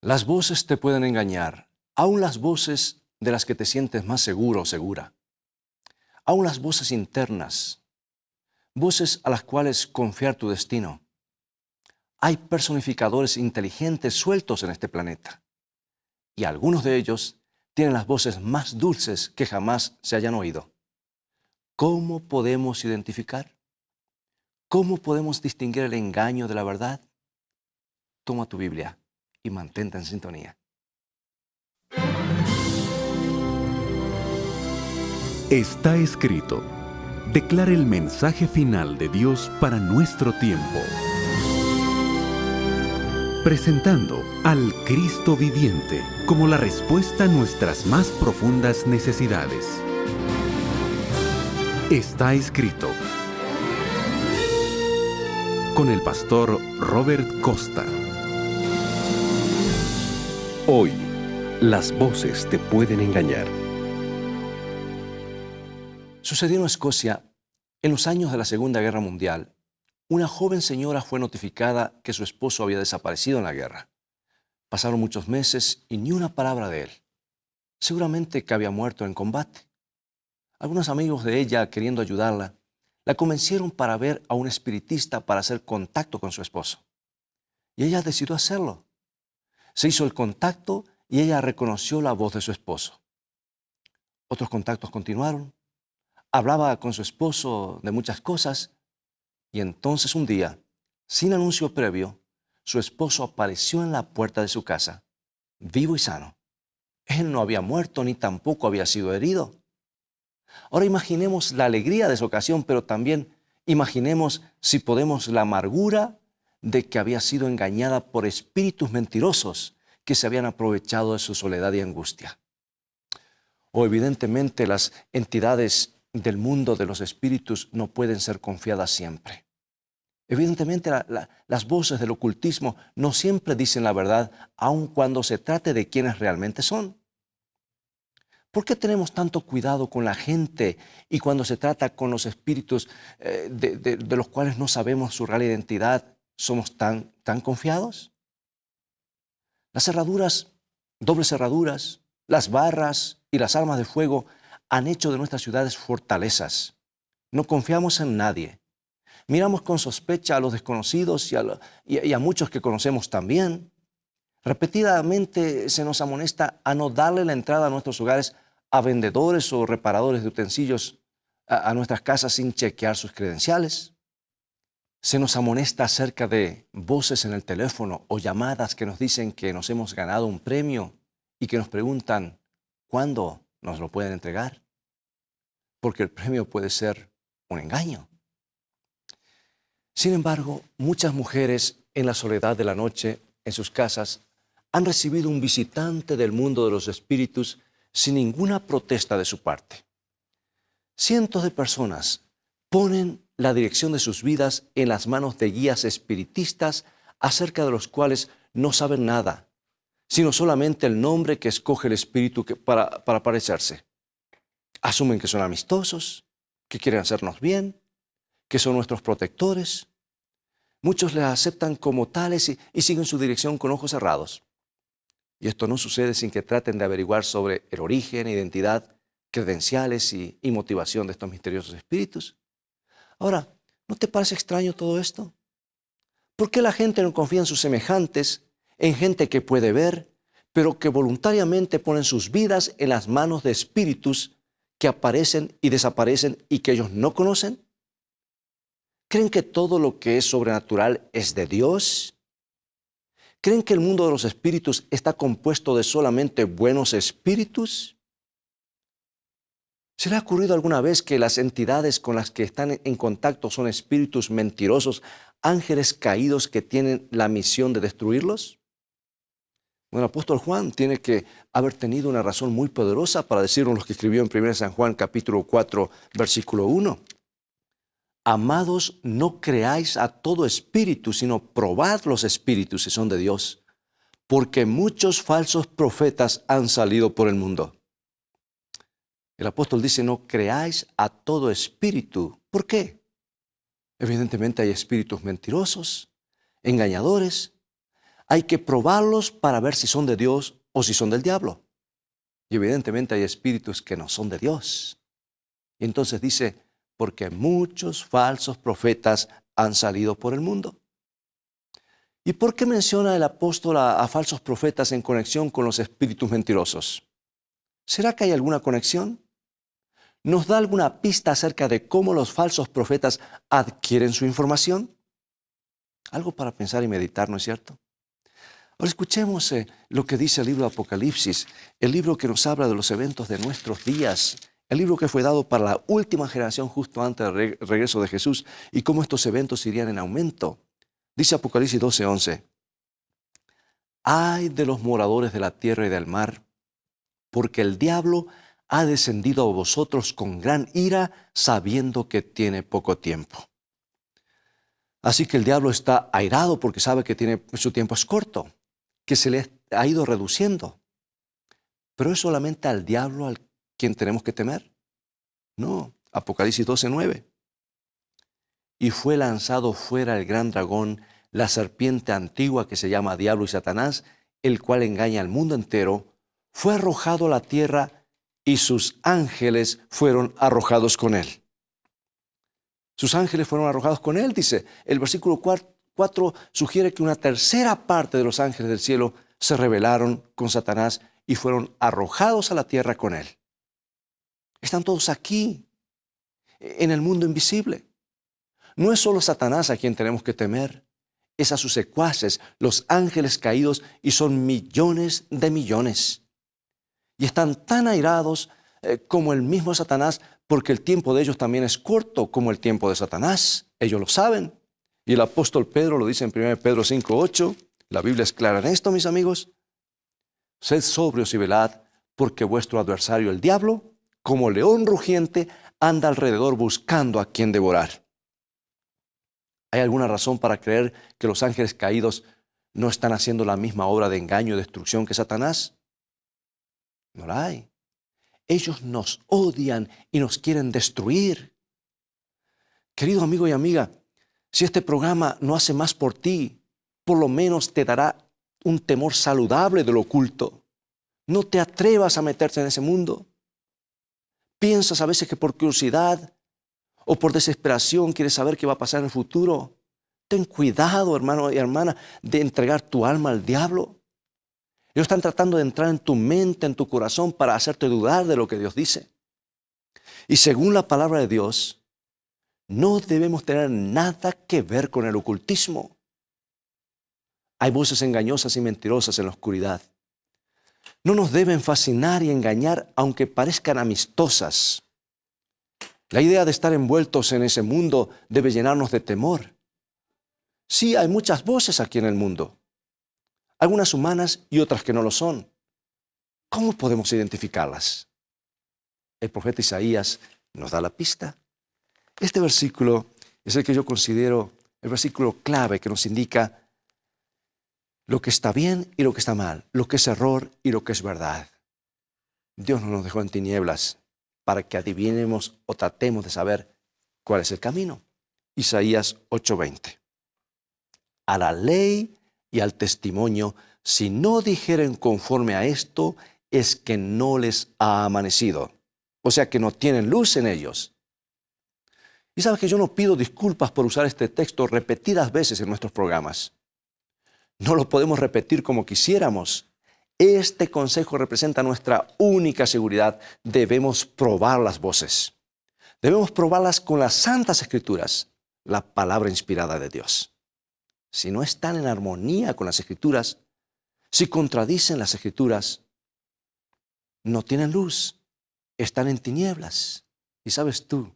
Las voces te pueden engañar, aun las voces de las que te sientes más seguro o segura, aun las voces internas, voces a las cuales confiar tu destino. Hay personificadores inteligentes sueltos en este planeta, y algunos de ellos tienen las voces más dulces que jamás se hayan oído. ¿Cómo podemos identificar? ¿Cómo podemos distinguir el engaño de la verdad? Toma tu Biblia y mantente en sintonía. Está escrito. Declara el mensaje final de Dios para nuestro tiempo. Presentando al Cristo viviente como la respuesta a nuestras más profundas necesidades. Está escrito. Con el pastor Robert Costa. Hoy, las voces te pueden engañar. Sucedió en Escocia, en los años de la Segunda Guerra Mundial. Una joven señora fue notificada que su esposo había desaparecido en la guerra. Pasaron muchos meses y ni una palabra de él. Seguramente que había muerto en combate. Algunos amigos de ella, queriendo ayudarla, la convencieron para ver a un espiritista para hacer contacto con su esposo. Y ella decidió hacerlo. Se hizo el contacto y ella reconoció la voz de su esposo. Otros contactos continuaron. Hablaba con su esposo de muchas cosas. Y entonces un día, sin anuncio previo, su esposo apareció en la puerta de su casa, vivo y sano. Él no había muerto ni tampoco había sido herido. Ahora imaginemos la alegría de esa ocasión, pero también imaginemos, si podemos, la amargura de que había sido engañada por espíritus mentirosos que se habían aprovechado de su soledad y angustia. O evidentemente las entidades del mundo de los espíritus no pueden ser confiadas siempre. Evidentemente las voces del ocultismo no siempre dicen la verdad, aun cuando se trate de quienes realmente son. ¿Por qué tenemos tanto cuidado con la gente y cuando se trata con los espíritus de los cuales no sabemos su real identidad, somos tan confiados? Las cerraduras, dobles cerraduras, las barras y las armas de fuego han hecho de nuestras ciudades fortalezas. No confiamos en nadie. Miramos con sospecha a los desconocidos y a muchos que conocemos también. Repetidamente se nos amonesta a no darle la entrada a nuestros hogares a vendedores o reparadores de utensilios a nuestras casas sin chequear sus credenciales. Se nos amonesta acerca de voces en el teléfono o llamadas que nos dicen que nos hemos ganado un premio y que nos preguntan cuándo nos lo pueden entregar, porque el premio puede ser un engaño. Sin embargo, muchas mujeres en la soledad de la noche, en sus casas, han recibido un visitante del mundo de los espíritus sin ninguna protesta de su parte. Cientos de personas ponen la dirección de sus vidas en las manos de guías espiritistas acerca de los cuales no saben nada, sino solamente el nombre que escoge el espíritu para parecerse. Asumen que son amistosos, que quieren hacernos bien, que son nuestros protectores. Muchos les aceptan como tales y siguen su dirección con ojos cerrados. Y esto no sucede sin que traten de averiguar sobre el origen, identidad, credenciales y motivación de estos misteriosos espíritus. Ahora, ¿no te parece extraño todo esto? ¿Por qué la gente no confía en sus semejantes, en gente que puede ver, pero que voluntariamente ponen sus vidas en las manos de espíritus que aparecen y desaparecen y que ellos no conocen? ¿Creen que todo lo que es sobrenatural es de Dios? ¿Creen que el mundo de los espíritus está compuesto de solamente buenos espíritus? ¿Se le ha ocurrido alguna vez que las entidades con las que están en contacto son espíritus mentirosos, ángeles caídos que tienen la misión de destruirlos? Bueno, el apóstol Juan tiene que haber tenido una razón muy poderosa para decirnos lo que escribió en 1 San Juan capítulo 4, versículo 1. Amados, no creáis a todo espíritu, sino probad los espíritus si son de Dios, porque muchos falsos profetas han salido por el mundo. El apóstol dice, no creáis a todo espíritu. ¿Por qué? Evidentemente hay espíritus mentirosos, engañadores. Hay que probarlos para ver si son de Dios o si son del diablo. Y evidentemente hay espíritus que no son de Dios. Y entonces dice, porque muchos falsos profetas han salido por el mundo. ¿Y por qué menciona el apóstol a falsos profetas en conexión con los espíritus mentirosos? ¿Será que hay alguna conexión? ¿Nos da alguna pista acerca de cómo los falsos profetas adquieren su información? Algo para pensar y meditar, ¿no es cierto? Ahora escuchemos lo que dice el libro de Apocalipsis, el libro que nos habla de los eventos de nuestros días, el libro que fue dado para la última generación justo antes del regreso de Jesús y cómo estos eventos irían en aumento. Dice Apocalipsis 12:11, «Ay de los moradores de la tierra y del mar, porque el diablo ha descendido a vosotros con gran ira, sabiendo que tiene poco tiempo». Así que el diablo está airado porque sabe que su tiempo es corto, que se le ha ido reduciendo. ¿Pero es solamente al diablo al quien tenemos que temer? No, Apocalipsis 12:9. «Y fue lanzado fuera el gran dragón, la serpiente antigua que se llama Diablo y Satanás, el cual engaña al mundo entero, fue arrojado a la tierra y sus ángeles fueron arrojados con él». Sus ángeles fueron arrojados con él, dice. El versículo 4 sugiere que una tercera parte de los ángeles del cielo se rebelaron con Satanás y fueron arrojados a la tierra con él. Están todos aquí, en el mundo invisible. No es solo Satanás a quien tenemos que temer, es a sus secuaces, los ángeles caídos, y son millones de millones. Y están tan airados como el mismo Satanás, porque el tiempo de ellos también es corto como el tiempo de Satanás. Ellos lo saben. Y el apóstol Pedro lo dice en 1 Pedro 5:8. La Biblia es clara en esto, mis amigos. «Sed sobrios y velad, porque vuestro adversario, el diablo, como león rugiente, anda alrededor buscando a quien devorar». ¿Hay alguna razón para creer que los ángeles caídos no están haciendo la misma obra de engaño y destrucción que Satanás? No la hay. Ellos nos odian y nos quieren destruir. Querido amigo y amiga, si este programa no hace más por ti, por lo menos te dará un temor saludable de lo oculto. No te atrevas a meterte en ese mundo. Piensas a veces que por curiosidad o por desesperación quieres saber qué va a pasar en el futuro. Ten cuidado, hermano y hermana, de entregar tu alma al diablo. Ellos están tratando de entrar en tu mente, en tu corazón, para hacerte dudar de lo que Dios dice. Y según la palabra de Dios, no debemos tener nada que ver con el ocultismo. Hay voces engañosas y mentirosas en la oscuridad. No nos deben fascinar y engañar, aunque parezcan amistosas. La idea de estar envueltos en ese mundo debe llenarnos de temor. Sí, hay muchas voces aquí en el mundo, algunas humanas y otras que no lo son. ¿Cómo podemos identificarlas? El profeta Isaías nos da la pista. Este versículo es el que yo considero el versículo clave que nos indica lo que está bien y lo que está mal, lo que es error y lo que es verdad. Dios no nos dejó en tinieblas para que adivinemos o tratemos de saber cuál es el camino. Isaías 8:20. «A la ley y al testimonio, si no dijeren conforme a esto, es que no les ha amanecido». O sea que no tienen luz en ellos. Y sabes que yo no pido disculpas por usar este texto repetidas veces en nuestros programas. No lo podemos repetir como quisiéramos. Este consejo representa nuestra única seguridad. Debemos probar las voces. Debemos probarlas con las santas escrituras, la palabra inspirada de Dios. Si no están en armonía con las escrituras, si contradicen las escrituras, no tienen luz, están en tinieblas. Y sabes tú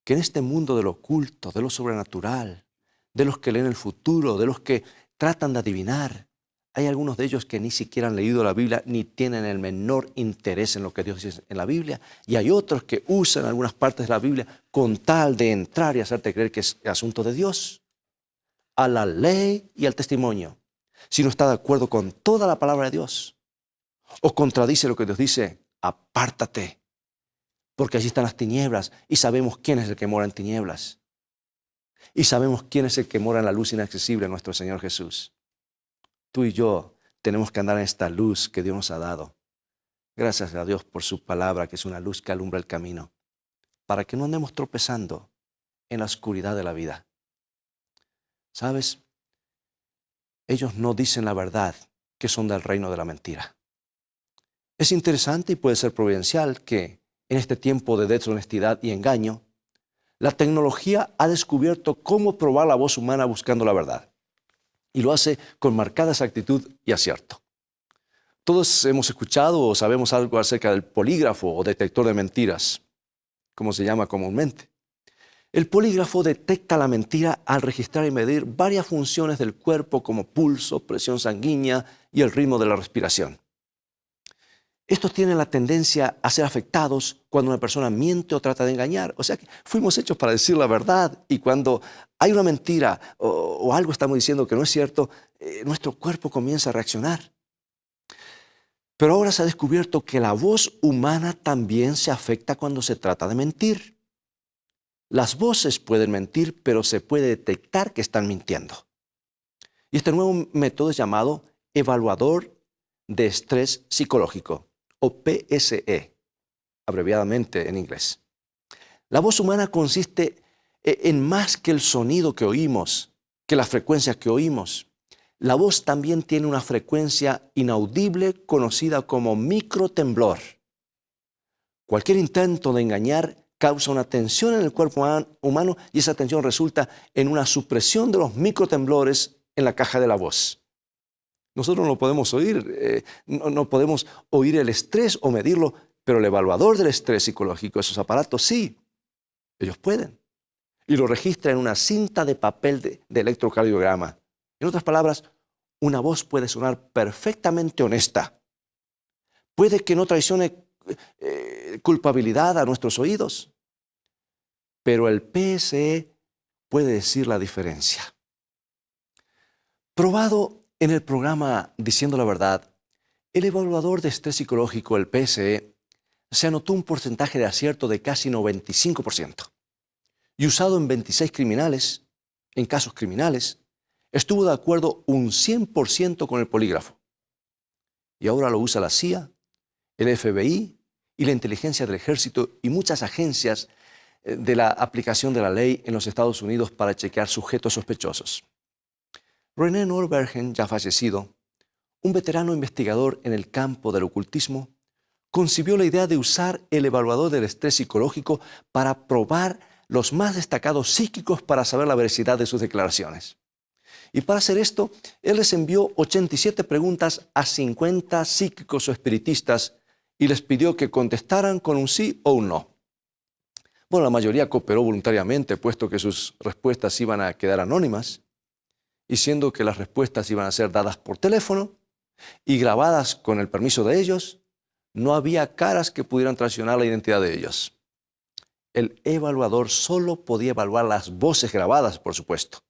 que en este mundo de lo oculto, de lo sobrenatural, de los que leen el futuro, de los que tratan de adivinar, hay algunos de ellos que ni siquiera han leído la Biblia ni tienen el menor interés en lo que Dios dice en la Biblia. Y hay otros que usan algunas partes de la Biblia con tal de entrar y hacerte creer que es asunto de Dios. A la ley y al testimonio. Si no está de acuerdo con toda la palabra de Dios o contradice lo que Dios dice, apártate. Porque allí están las tinieblas y sabemos quién es el que mora en tinieblas. Y sabemos quién es el que mora en la luz inaccesible, nuestro Señor Jesús. Tú y yo tenemos que andar en esta luz que Dios nos ha dado. Gracias a Dios por su palabra, que es una luz que alumbra el camino, para que no andemos tropezando en la oscuridad de la vida. ¿Sabes? Ellos no dicen la verdad, que son del reino de la mentira. Es interesante y puede ser providencial que en este tiempo de deshonestidad y engaño, la tecnología ha descubierto cómo probar la voz humana buscando la verdad. Y lo hace con marcada exactitud y acierto. Todos hemos escuchado o sabemos algo acerca del polígrafo o detector de mentiras, como se llama comúnmente. El polígrafo detecta la mentira al registrar y medir varias funciones del cuerpo como pulso, presión sanguínea y el ritmo de la respiración. Estos tienen la tendencia a ser afectados cuando una persona miente o trata de engañar. O sea que fuimos hechos para decir la verdad, y cuando hay una mentira o algo estamos diciendo que no es cierto, nuestro cuerpo comienza a reaccionar. Pero ahora se ha descubierto que la voz humana también se afecta cuando se trata de mentir. Las voces pueden mentir, pero se puede detectar que están mintiendo. Y este nuevo método es llamado evaluador de estrés psicológico, o PSE, abreviadamente en inglés. La voz humana consiste en más que el sonido que oímos, que las frecuencias que oímos. La voz también tiene una frecuencia inaudible conocida como microtemblor. Cualquier intento de engañar causa una tensión en el cuerpo humano, y esa tensión resulta en una supresión de los microtemblores en la caja de la voz. Nosotros no podemos oír, no podemos oír el estrés o medirlo, pero el evaluador del estrés psicológico, esos aparatos, sí, ellos pueden. Y lo registra en una cinta de papel de electrocardiograma. En otras palabras, una voz puede sonar perfectamente honesta. Puede que no traicione culpabilidad a nuestros oídos, pero el PSE puede decir la diferencia. Probado en el programa Diciendo la Verdad, el evaluador de estrés psicológico, el PSE, se anotó un porcentaje de acierto de casi 95%. Y usado en 26 criminales, en casos criminales, estuvo de acuerdo un 100% con el polígrafo. Y ahora lo usa la CIA, el FBI y la inteligencia del ejército y muchas agencias de la aplicación de la ley en los Estados Unidos para chequear sujetos sospechosos. René Norbergen, ya fallecido, un veterano investigador en el campo del ocultismo, concibió la idea de usar el evaluador del estrés psicológico para probar los más destacados psíquicos para saber la veracidad de sus declaraciones. Y para hacer esto, él les envió 87 preguntas a 50 psíquicos o espiritistas y les pidió que contestaran con un sí o un no. Bueno, la mayoría cooperó voluntariamente, puesto que sus respuestas iban a quedar anónimas, y siendo que las respuestas iban a ser dadas por teléfono y grabadas con el permiso de ellos, no había caras que pudieran traicionar la identidad de ellos. El evaluador solo podía evaluar las voces grabadas, por supuesto.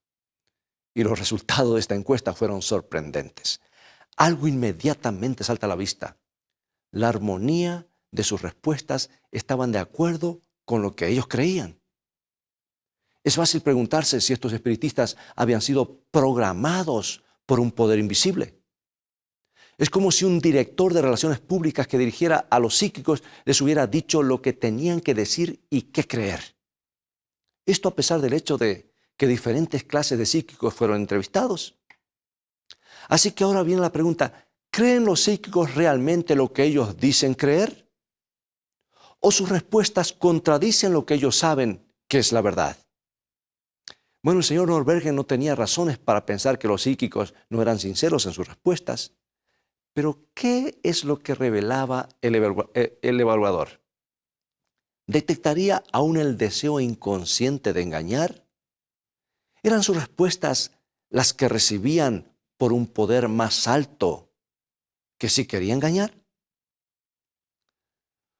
Y los resultados de esta encuesta fueron sorprendentes. Algo inmediatamente salta a la vista. La armonía de sus respuestas estaban de acuerdo con lo que ellos creían. Es fácil preguntarse si estos espiritistas habían sido programados por un poder invisible. Es como si un director de relaciones públicas que dirigiera a los psíquicos les hubiera dicho lo que tenían que decir y qué creer. Esto a pesar del hecho de que diferentes clases de psíquicos fueron entrevistados. Así que ahora viene la pregunta, ¿creen los psíquicos realmente lo que ellos dicen creer? ¿O sus respuestas contradicen lo que ellos saben que es la verdad? Bueno, el señor Norbergen no tenía razones para pensar que los psíquicos no eran sinceros en sus respuestas. Pero, ¿qué es lo que revelaba el evaluador? ¿Detectaría aún el deseo inconsciente de engañar? ¿Eran sus respuestas las que recibían por un poder más alto que sí quería engañar?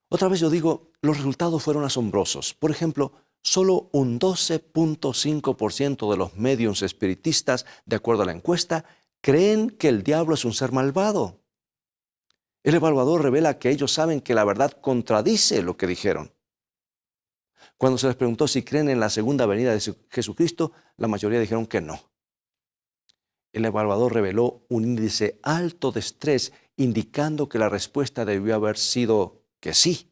Otra vez yo digo, los resultados fueron asombrosos. Por ejemplo, solo un 12.5% de los médiums espiritistas, de acuerdo a la encuesta, creen que el diablo es un ser malvado. El evaluador revela que ellos saben que la verdad contradice lo que dijeron. Cuando se les preguntó si creen en la segunda venida de Jesucristo, la mayoría dijeron que no. el evaluador reveló un índice alto de estrés, indicando que la respuesta debió haber sido que sí.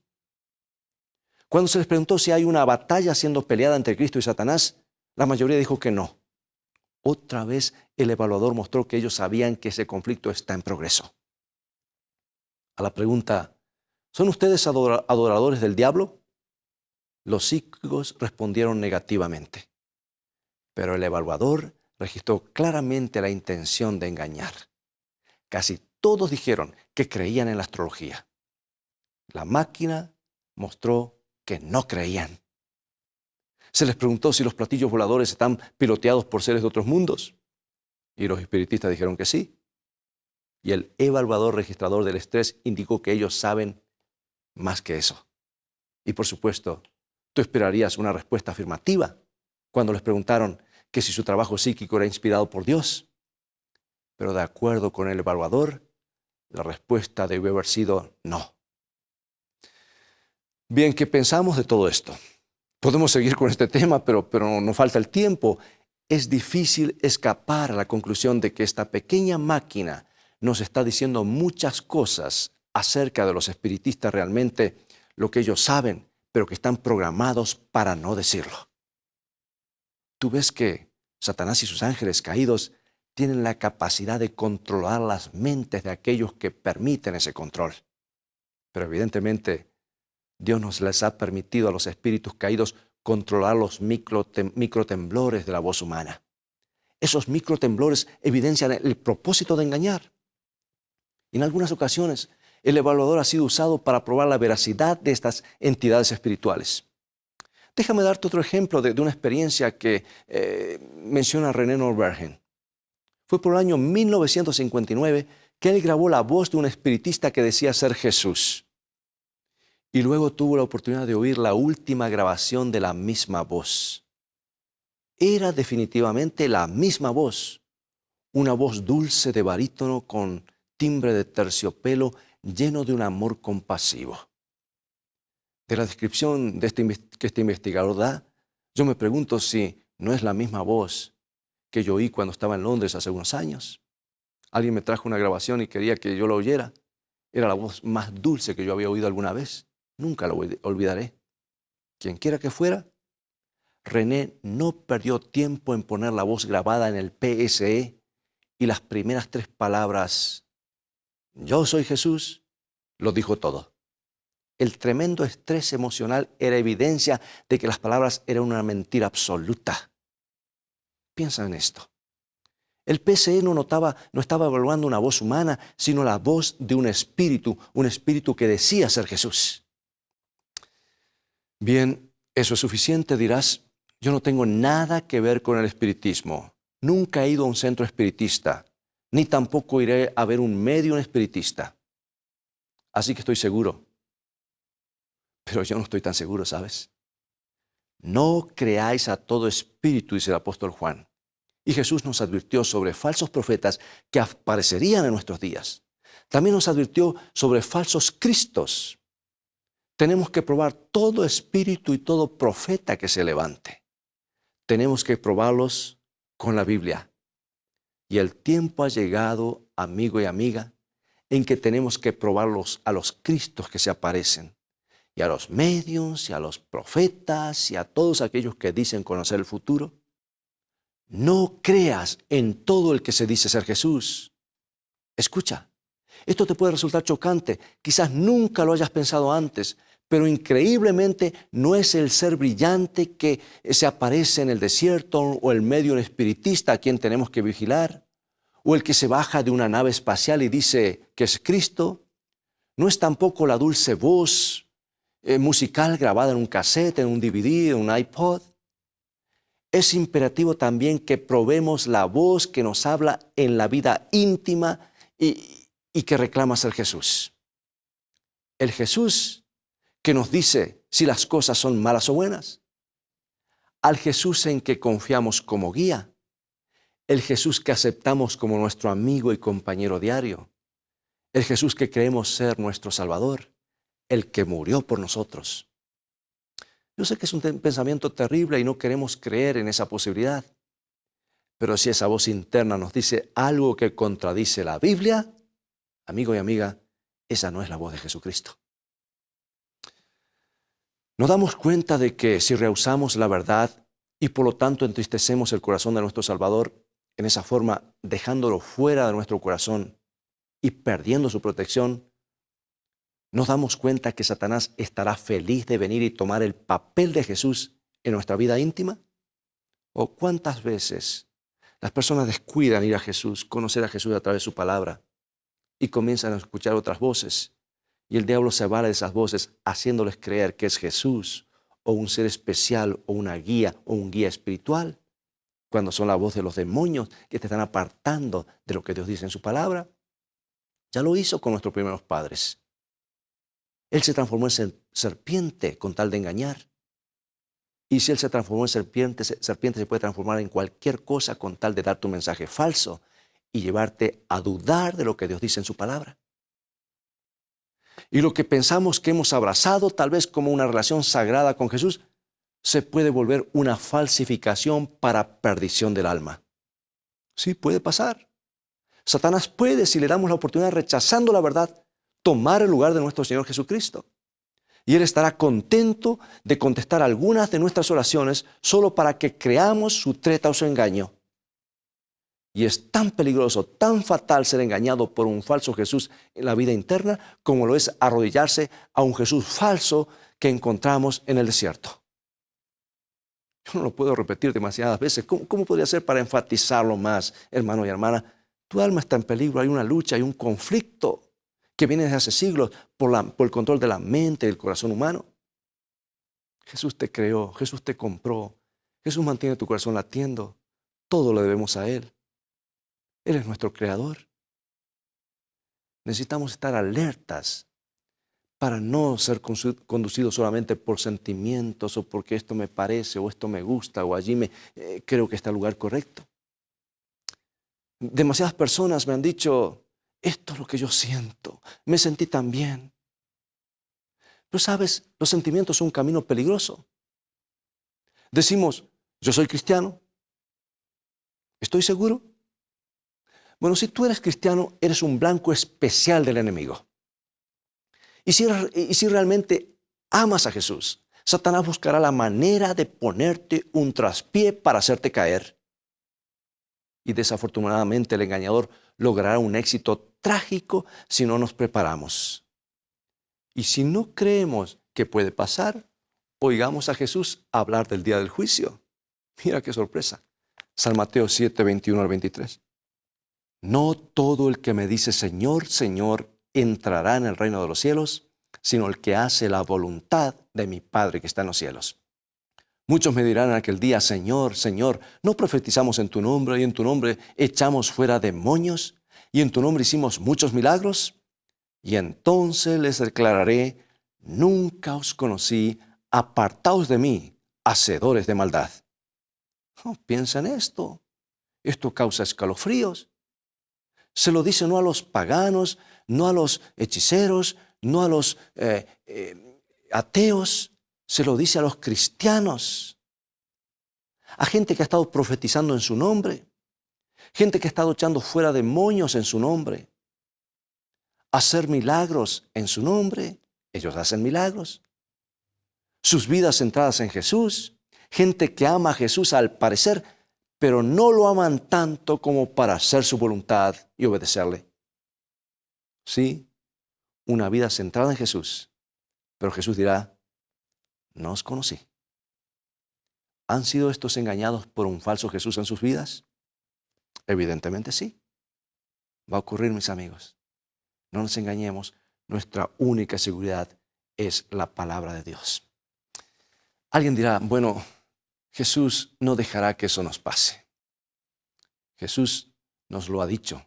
Cuando se les preguntó si hay una batalla siendo peleada entre Cristo y Satanás, la mayoría dijo que no. Otra vez el evaluador mostró que ellos sabían que ese conflicto está en progreso. A la pregunta, ¿son ustedes adoradores del diablo? Los psíquicos respondieron negativamente, pero el evaluador registró claramente la intención de engañar. Casi todos dijeron que creían en la astrología. La máquina mostró que no creían. Se les preguntó si los platillos voladores están piloteados por seres de otros mundos, y los espiritistas dijeron que sí. Y el evaluador registrador del estrés indicó que ellos saben más que eso. Y por supuesto, tú esperarías una respuesta afirmativa cuando les preguntaron que si su trabajo psíquico era inspirado por Dios. Pero de acuerdo con el evaluador, la respuesta debió haber sido no. Bien, ¿qué pensamos de todo esto? Podemos seguir con este tema, pero nos falta el tiempo. Es difícil escapar a la conclusión de que esta pequeña máquina nos está diciendo muchas cosas acerca de los espiritistas, realmente lo que ellos saben, pero que están programados para no decirlo. Tú ves que Satanás y sus ángeles caídos tienen la capacidad de controlar las mentes de aquellos que permiten ese control. Pero evidentemente, Dios nos les ha permitido a los espíritus caídos controlar los microtemblores de la voz humana. Esos microtemblores evidencian el propósito de engañar. En algunas ocasiones, el evaluador ha sido usado para probar la veracidad de estas entidades espirituales. Déjame darte otro ejemplo de una experiencia que menciona René Norbergen. Fue por el año 1959 que él grabó la voz de un espiritista que decía ser Jesús. Y luego tuvo la oportunidad de oír la última grabación de la misma voz. Era definitivamente la misma voz, una voz dulce de barítono con timbre de terciopelo lleno de un amor compasivo. De la descripción de que este investigador da, yo me pregunto si no es la misma voz que yo oí cuando estaba en Londres hace unos años. Alguien me trajo una grabación y quería que yo la oyera. Era la voz más dulce que yo había oído alguna vez. Nunca lo olvidaré. Quien quiera que fuera, René no perdió tiempo en poner la voz grabada en el PSE y las primeras 3 palabras, "Yo soy Jesús", lo dijo todo. El tremendo estrés emocional era evidencia de que las palabras eran una mentira absoluta. Piensa en esto. El PSE no estaba evaluando una voz humana, sino la voz de un espíritu que decía ser Jesús. Bien, ¿eso es suficiente? Dirás. Yo no tengo nada que ver con el espiritismo. Nunca he ido a un centro espiritista, ni tampoco iré a ver un medium espiritista. Así que estoy seguro. Pero yo no estoy tan seguro, ¿sabes? No creáis a todo espíritu, dice el apóstol Juan. Y Jesús nos advirtió sobre falsos profetas que aparecerían en nuestros días. También nos advirtió sobre falsos cristos. Tenemos que probar todo espíritu y todo profeta que se levante. Tenemos que probarlos con la Biblia. Y el tiempo ha llegado, amigo y amiga, en que tenemos que probarlos a los cristos que se aparecen, y a los medios, y a los profetas, y a todos aquellos que dicen conocer el futuro. No creas en todo el que se dice ser Jesús. Escucha, esto te puede resultar chocante, quizás nunca lo hayas pensado antes, pero increíblemente no es el ser brillante que se aparece en el desierto o el medio espiritista a quien tenemos que vigilar, o el que se baja de una nave espacial y dice que es Cristo. No es tampoco la dulce voz musical grabada en un cassette, en un DVD, en un iPod. Es imperativo también que probemos la voz que nos habla en la vida íntima y que reclama ser Jesús. El Jesús que nos dice si las cosas son malas o buenas. Al Jesús en que confiamos como guía. El Jesús que aceptamos como nuestro amigo y compañero diario. El Jesús que creemos ser nuestro Salvador. El que murió por nosotros. Yo sé que es un pensamiento terrible y no queremos creer en esa posibilidad. Pero si esa voz interna nos dice algo que contradice la Biblia, amigo y amiga, esa no es la voz de Jesucristo. Nos damos cuenta de que si rehusamos la verdad y por lo tanto entristecemos el corazón de nuestro Salvador, en esa forma dejándolo fuera de nuestro corazón y perdiendo su protección, nos damos cuenta que Satanás estará feliz de venir y tomar el papel de Jesús en nuestra vida íntima. ¿O cuántas veces las personas descuidan ir a Jesús, conocer a Jesús a través de su palabra y comienzan a escuchar otras voces? Y el diablo se vale de esas voces haciéndoles creer que es Jesús o un ser especial o una guía o un guía espiritual, cuando son la voz de los demonios que te están apartando de lo que Dios dice en su palabra. Ya lo hizo con nuestros primeros padres. Él se transformó en serpiente con tal de engañar. Y si Él se transformó en serpiente se puede transformar en cualquier cosa con tal de darte un mensaje falso y llevarte a dudar de lo que Dios dice en su palabra. Y lo que pensamos que hemos abrazado, tal vez como una relación sagrada con Jesús, se puede volver una falsificación para perdición del alma. Sí, puede pasar. Satanás puede, si le damos la oportunidad, rechazando la verdad, tomar el lugar de nuestro Señor Jesucristo. Y Él estará contento de contestar algunas de nuestras oraciones solo para que creamos su treta o su engaño. Y es tan peligroso, tan fatal ser engañado por un falso Jesús en la vida interna como lo es arrodillarse a un Jesús falso que encontramos en el desierto. Yo no lo puedo repetir demasiadas veces. ¿Cómo podría ser para enfatizarlo más, hermano y hermana? Tu alma está en peligro, hay una lucha, hay un conflicto que viene desde hace siglos por el control de la mente y del corazón humano. Jesús te creó, Jesús te compró, Jesús mantiene tu corazón latiendo. Todo lo debemos a Él. Él es nuestro creador. Necesitamos estar alertas para no ser conducidos solamente por sentimientos o porque esto me parece o esto me gusta o allí creo que está el lugar correcto. Demasiadas personas me han dicho, esto es lo que yo siento, me sentí tan bien. Pero sabes, los sentimientos son un camino peligroso. Decimos, yo soy cristiano, ¿estoy seguro? Bueno, si tú eres cristiano, eres un blanco especial del enemigo. Y si realmente amas a Jesús, Satanás buscará la manera de ponerte un traspié para hacerte caer. Y desafortunadamente el engañador logrará un éxito trágico si no nos preparamos. Y si no creemos que puede pasar, oigamos a Jesús hablar del día del juicio. Mira qué sorpresa. San Mateo 7, 21 al 23. No todo el que me dice Señor, Señor, entrará en el reino de los cielos, sino el que hace la voluntad de mi Padre que está en los cielos. Muchos me dirán en aquel día, Señor, Señor, ¿no profetizamos en tu nombre y en tu nombre echamos fuera demonios y en tu nombre hicimos muchos milagros? Y entonces les declararé, nunca os conocí, apartaos de mí, hacedores de maldad. Oh, piensa en esto. Esto causa escalofríos. Se lo dice no a los paganos, no a los hechiceros, no a los ateos. Se lo dice a los cristianos. A gente que ha estado profetizando en su nombre. Gente que ha estado echando fuera demonios en su nombre. Hacer milagros en su nombre. Ellos hacen milagros. Sus vidas centradas en Jesús. Gente que ama a Jesús al parecer, pero no lo aman tanto como para hacer su voluntad y obedecerle. Sí, una vida centrada en Jesús, pero Jesús dirá, no os conocí. ¿Han sido estos engañados por un falso Jesús en sus vidas? Evidentemente sí. Va a ocurrir, mis amigos. No nos engañemos, nuestra única seguridad es la palabra de Dios. Alguien dirá, bueno, Jesús no dejará que eso nos pase. Jesús nos lo ha dicho.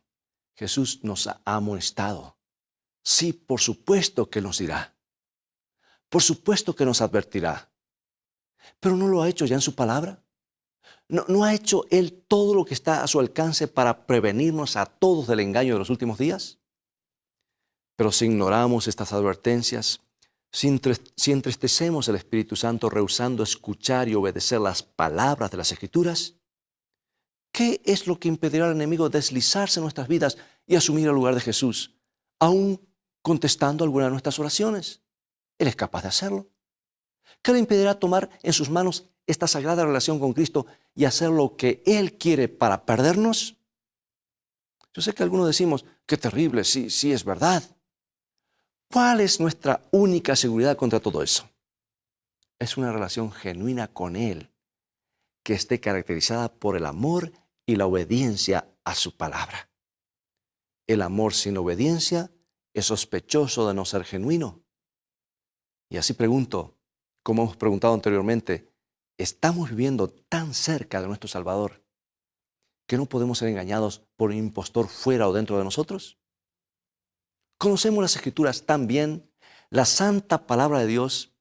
Jesús nos ha amonestado. Sí, por supuesto que nos dirá. Por supuesto que nos advertirá. Pero ¿no lo ha hecho ya en su palabra? ¿No ha hecho Él todo lo que está a su alcance para prevenirnos a todos del engaño de los últimos días? Pero si ignoramos estas advertencias, si entristecemos el Espíritu Santo rehusando escuchar y obedecer las palabras de las Escrituras, ¿Qué es lo que impedirá al enemigo deslizarse en nuestras vidas y asumir el lugar de Jesús, aún contestando alguna de nuestras oraciones? Él es capaz de hacerlo. ¿Qué le impedirá tomar en sus manos esta sagrada relación con Cristo y hacer lo que Él quiere para perdernos? Yo sé que algunos decimos, qué terrible, sí es verdad. ¿Cuál es nuestra única seguridad contra todo eso? Es una relación genuina con Él, que esté caracterizada por el amor y la obediencia a su palabra. El amor sin obediencia es sospechoso de no ser genuino. Y así pregunto, como hemos preguntado anteriormente, ¿estamos viviendo tan cerca de nuestro Salvador que no podemos ser engañados por un impostor fuera o dentro de nosotros? Conocemos las Escrituras tan bien, la santa palabra de Dios,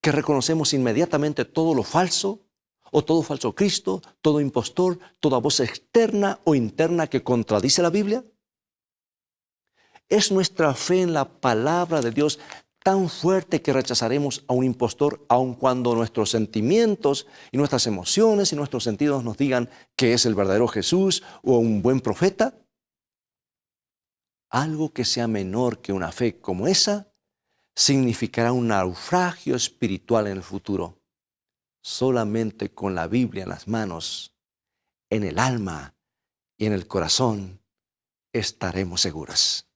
que reconocemos inmediatamente todo lo falso, o todo falso Cristo, todo impostor, toda voz externa o interna que contradice la Biblia. ¿Es nuestra fe en la palabra de Dios tan fuerte que rechazaremos a un impostor aun cuando nuestros sentimientos y nuestras emociones y nuestros sentidos nos digan que es el verdadero Jesús o un buen profeta? Algo que sea menor que una fe como esa significará un naufragio espiritual en el futuro. Solamente con la Biblia en las manos, en el alma y en el corazón estaremos seguros.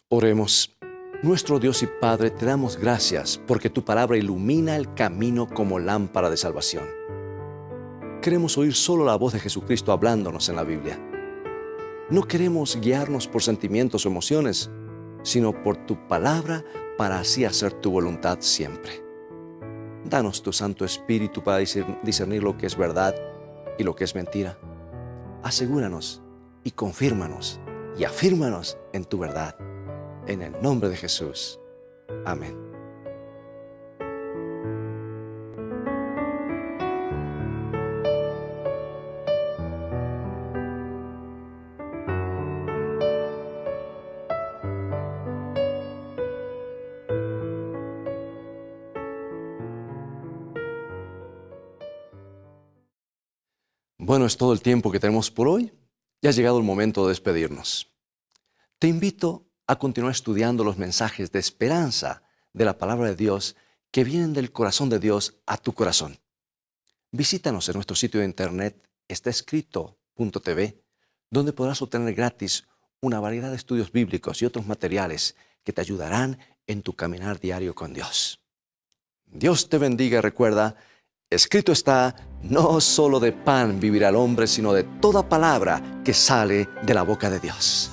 Oremos. Nuestro Dios y Padre, te damos gracias porque tu palabra ilumina el camino como lámpara de salvación. Queremos oír solo la voz de Jesucristo hablándonos en la Biblia. No queremos guiarnos por sentimientos o emociones, sino por tu palabra para así hacer tu voluntad siempre. Danos tu Santo Espíritu para discernir lo que es verdad y lo que es mentira. Asegúranos y confírmanos y afírmanos en tu verdad. En el nombre de Jesús. Amén. Bueno, es todo el tiempo que tenemos por hoy. Ya ha llegado el momento de despedirnos. Te invito a continuar estudiando los mensajes de esperanza de la palabra de Dios que vienen del corazón de Dios a tu corazón. Visítanos en nuestro sitio de internet estaescrito.tv, donde podrás obtener gratis una variedad de estudios bíblicos y otros materiales que te ayudarán en tu caminar diario con Dios. Dios te bendiga y recuerda, escrito está, no solo de pan vivirá el hombre, sino de toda palabra que sale de la boca de Dios.